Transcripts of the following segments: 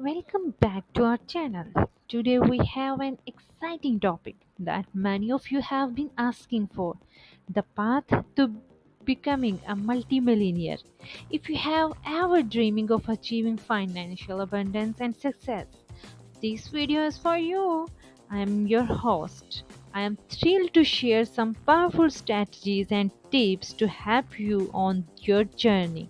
Welcome back to our channel. Today we have an exciting topic that many of you have been asking for, the path to becoming a multimillionaire. If you have ever dreaming of achieving financial abundance and success, this video is for you. I am your host. I am thrilled to share some powerful strategies and tips to help you on your journey.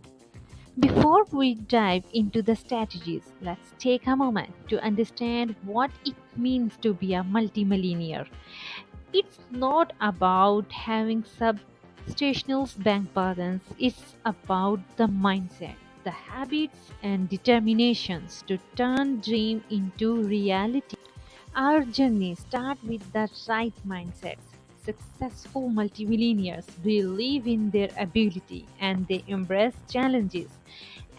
Before we dive into the strategies, let's take a moment to understand what it means to be a multimillionaire. It's not about having substantial bank balance, it's about the mindset, the habits, and determinations to turn dream into reality. Our journey starts with the right mindset. Successful multimillionaires believe in their ability and they embrace challenges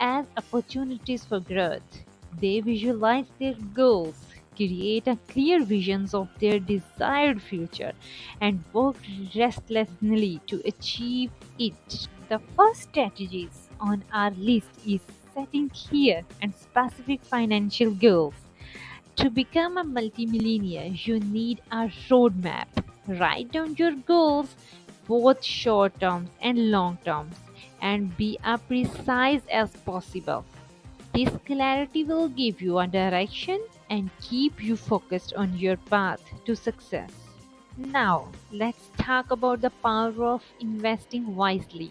as opportunities for growth. They visualize their goals, create a clear visions of their desired future, and work restlessly to achieve it. The first strategies on our list is setting clear and specific financial goals. To become a multimillionaire, you need a roadmap. Write down your goals, both short terms and long terms, and be as precise as possible. This clarity will give you a direction and keep you focused on your path to success. Now, let's talk about the power of investing wisely.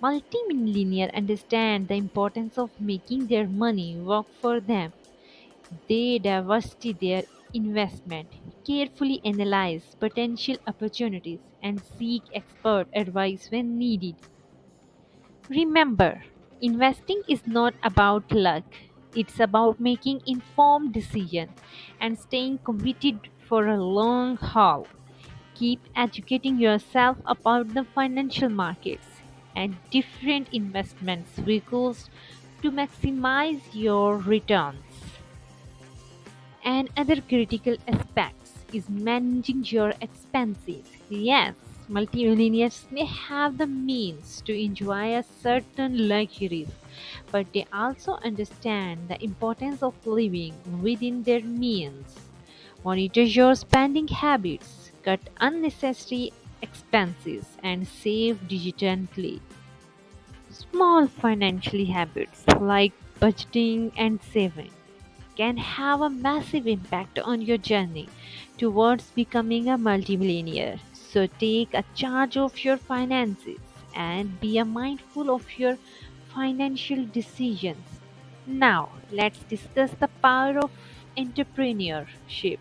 Multimillionaires understand the importance of making their money work for them. They diversify their investment, carefully analyze potential opportunities, and seek expert advice when needed. Remember, investing is not about luck. It's about making informed decisions and staying committed for a long haul. Keep educating yourself about the financial markets and different investment vehicles to maximize your returns. And other critical aspects is managing your expenses. Yes, multimillionaires may have the means to enjoy a certain luxuries, but they also understand the importance of living within their means. Monitor your spending habits, cut unnecessary expenses, and save digitally. Small financial habits like budgeting and saving can have a massive impact on your journey towards becoming a multimillionaire. So take a charge of your finances and be a mindful of your financial decisions. Now, let's discuss the power of entrepreneurship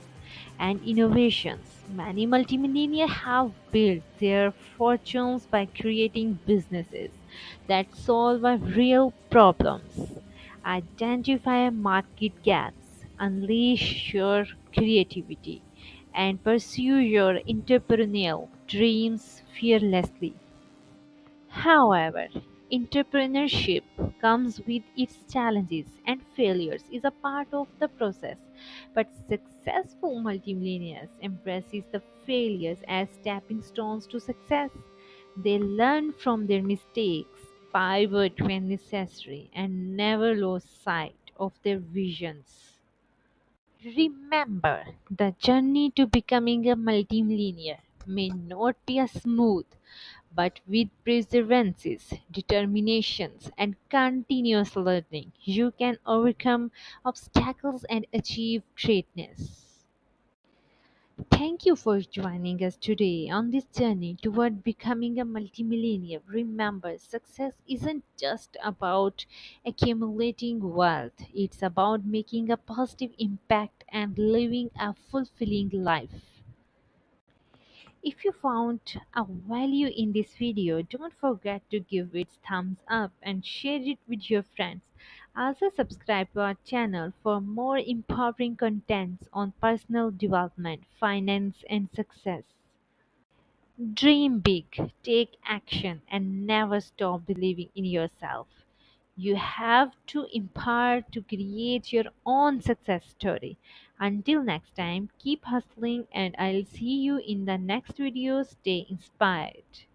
and innovations. Many multimillionaires have built their fortunes by creating businesses that solve a real problems. Identify market gaps, unleash your creativity, and pursue your entrepreneurial dreams fearlessly. However, entrepreneurship comes with its challenges and failures is a part of the process. But successful multimillionaires embraces the failures as stepping stones to success. They learn from their mistakes, pivot when necessary, and never lose sight of their visions. Remember, the journey to becoming a multimillionaire may not be a smooth, but with perseverance, determinations, and continuous learning, you can overcome obstacles and achieve greatness. Thank you for joining us today on this journey toward becoming a multimillionaire. Remember, success isn't just about accumulating wealth, it's about making a positive impact and living a fulfilling life. If you found a value in this video, don't forget to give it thumbs up and share it with your friends. Also subscribe to our channel for more empowering contents on personal development, finance and success. Dream big, take action and never stop believing in yourself. You have to empower to create your own success story. Until next time, keep hustling and I'll see you in the next video. Stay inspired.